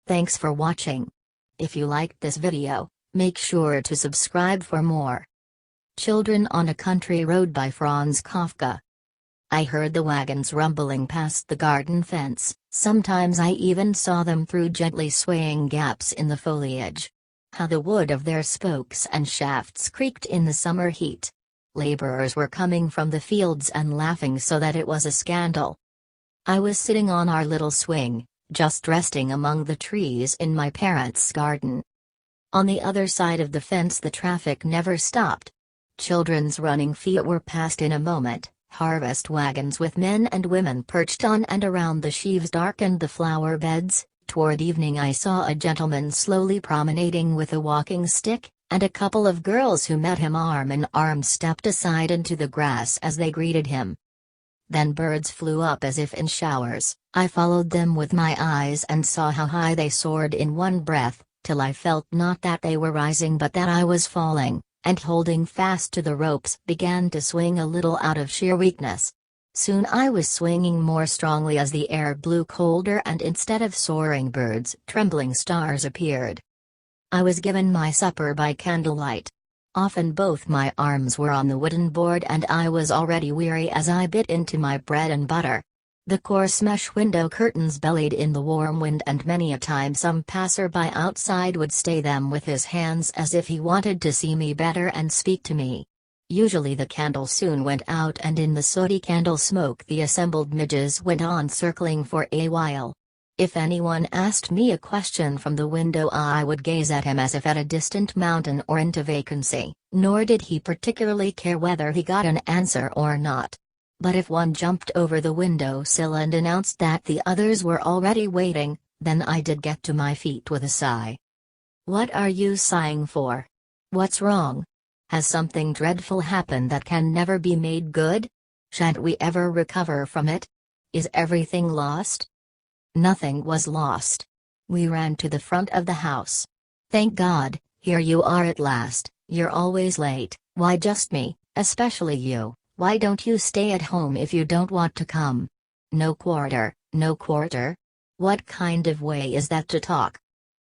Thanks for watching. If you liked this video, make sure to subscribe for more. Children on a Country Road by Franz Kafka. I heard the wagons rumbling past the garden fence, sometimes I even saw them through gently swaying gaps in the foliage. How the wood of their spokes and shafts creaked in the summer heat. Laborers were coming from the fields and laughing so that it was a scandal. I was sitting on our little swing, just resting among the trees in my parents' garden. On the other side of the fence the traffic never stopped. Children's running feet were past in a moment, harvest wagons with men and women perched on and around the sheaves darkened the flower beds. Toward evening I saw a gentleman slowly promenading with a walking stick, and a couple of girls who met him arm in arm stepped aside into the grass as they greeted him. Then birds flew up as if in showers. I followed them with my eyes and saw how high they soared in one breath, till I felt not that they were rising but that I was falling, and holding fast to the ropes began to swing a little out of sheer weakness. Soon I was swinging more strongly as the air blew colder and instead of soaring birds, trembling stars appeared. I was given my supper by candlelight. Often both my arms were on the wooden board and I was already weary as I bit into my bread and butter. The coarse mesh window curtains bellied in the warm wind and many a time some passer-by outside would stay them with his hands as if he wanted to see me better and speak to me. Usually the candle soon went out and in the sooty candle smoke the assembled midges went on circling for a while. If anyone asked me a question from the window I would gaze at him as if at a distant mountain or into vacancy, nor did he particularly care whether he got an answer or not. But if one jumped over the window sill and announced that the others were already waiting, then I did get to my feet with a sigh. "What are you sighing for? What's wrong? Has something dreadful happened that can never be made good? Shan't we ever recover from it? Is everything lost?" Nothing was lost. We ran to the front of the house. "Thank God, here you are at last. You're always late. Why just me, especially you? Why don't you stay at home if you don't want to come? No quarter, no quarter? What kind of way is that to talk?"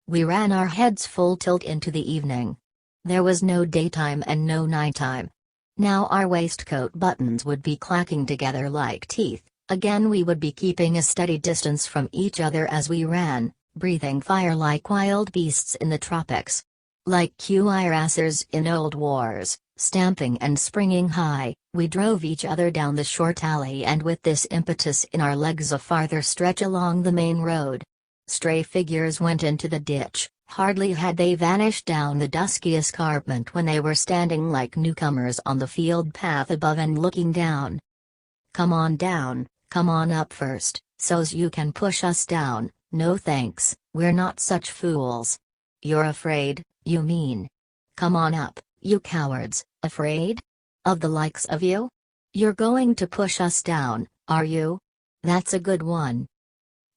We ran our heads full tilt into the evening. There was no daytime and no nighttime. Now our waistcoat buttons would be clacking together like teeth. Again we would be keeping a steady distance from each other as we ran, breathing fire like wild beasts in the tropics. Like cuirassiers in old wars, stamping and springing high, we drove each other down the short alley and with this impetus in our legs a farther stretch along the main road. Stray figures went into the ditch, hardly had they vanished down the dusky escarpment when they were standing like newcomers on the field path above and looking down. "Come on down. Come on up first, so's you can push us down." "No thanks, we're not such fools." "You're afraid, you mean? Come on up, you cowards." "Afraid? Of the likes of you? You're going to push us down, are you? That's a good one."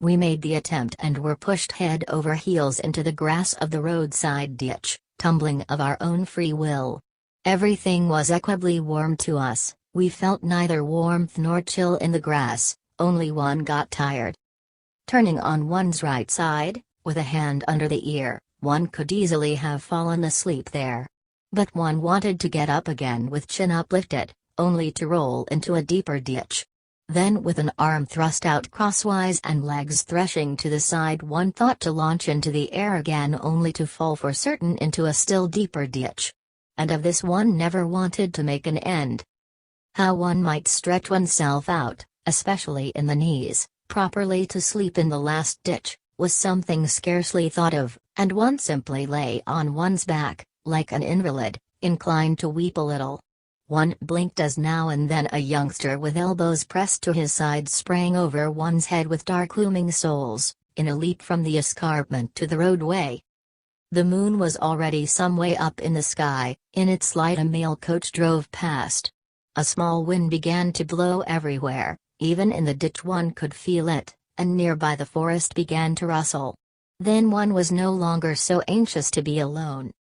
We made the attempt and were pushed head over heels into the grass of the roadside ditch, tumbling of our own free will. Everything was equably warm to us. We felt neither warmth nor chill in the grass, only one got tired. Turning on one's right side, with a hand under the ear, one could easily have fallen asleep there. But one wanted to get up again with chin uplifted, only to roll into a deeper ditch. Then with an arm thrust out crosswise and legs threshing to the side one thought to launch into the air again only to fall for certain into a still deeper ditch. And of this one never wanted to make an end. How one might stretch oneself out, especially in the knees, properly to sleep in the last ditch, was something scarcely thought of, and one simply lay on one's back, like an invalid, inclined to weep a little. One blinked as now and then a youngster with elbows pressed to his sides sprang over one's head with dark looming soles, in a leap from the escarpment to the roadway. The moon was already some way up in the sky. In its light a mail coach drove past. A small wind began to blow everywhere, even in the ditch one could feel it, and nearby the forest began to rustle. Then one was no longer so anxious to be alone.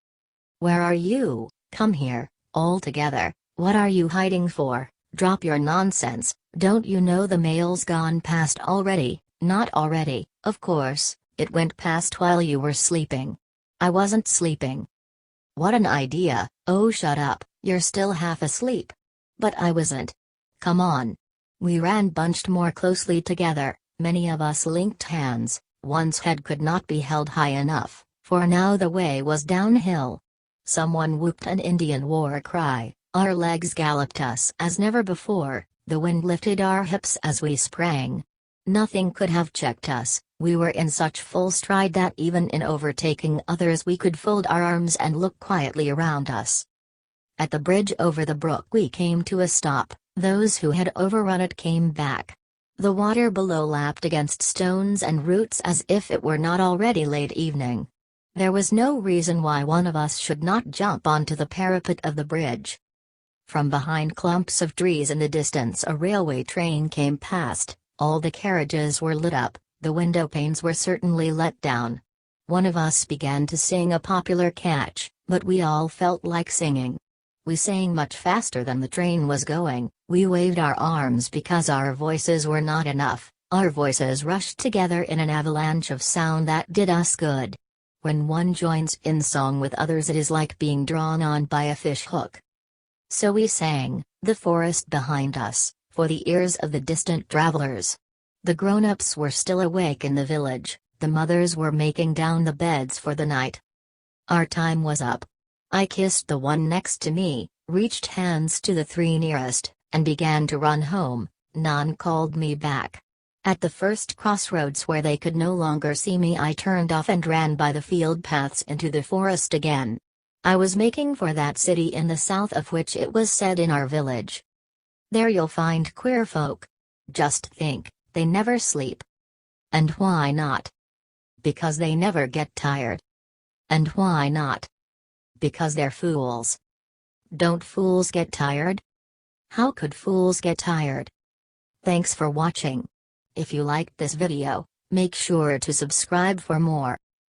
"Where are you? Come here, all together. What are you hiding for? Drop your nonsense. Don't you know the mail's gone past already?" "Not already, of course, It went past while you were sleeping. I wasn't sleeping. What an idea. Oh, shut up, you're still half asleep. But I wasn't. Come on. We ran bunched more closely together, many of us linked hands. One's head could not be held high enough, for now the way was downhill. Someone whooped an Indian war cry, our legs galloped us as never before, the wind lifted our hips as we sprang. Nothing could have checked us, we were in such full stride that even in overtaking others we could fold our arms and look quietly around us. At the bridge over the brook we came to a stop, those who had overrun it came back. The water below lapped against stones and roots as if it were not already late evening. There was no reason why one of us should not jump onto the parapet of the bridge. From behind clumps of trees in the distance a railway train came past, all the carriages were lit up, the window panes were certainly let down. One of us began to sing a popular catch, but we all felt like singing. We sang much faster than the train was going, we waved our arms because our voices were not enough, our voices rushed together in an avalanche of sound that did us good. When one joins in song with others it is like being drawn on by a fish hook. So we sang, the forest behind us, for the ears of the distant travelers. The grown-ups were still awake in the village, the mothers were making down the beds for the night. Our time was up. I kissed the one next to me, reached hands to the three nearest, and began to run home. None called me back. At the first crossroads where they could no longer see me I turned off and ran by the field paths into the forest again. I was making for that city in the south of which it was said in our village. There you'll find queer folk. Just think, they never sleep. And why not? Because they never get tired. And why not? Because they're fools. Don't fools get tired? How could fools get tired? Thanks for watching. If you liked this video, make sure to subscribe for more.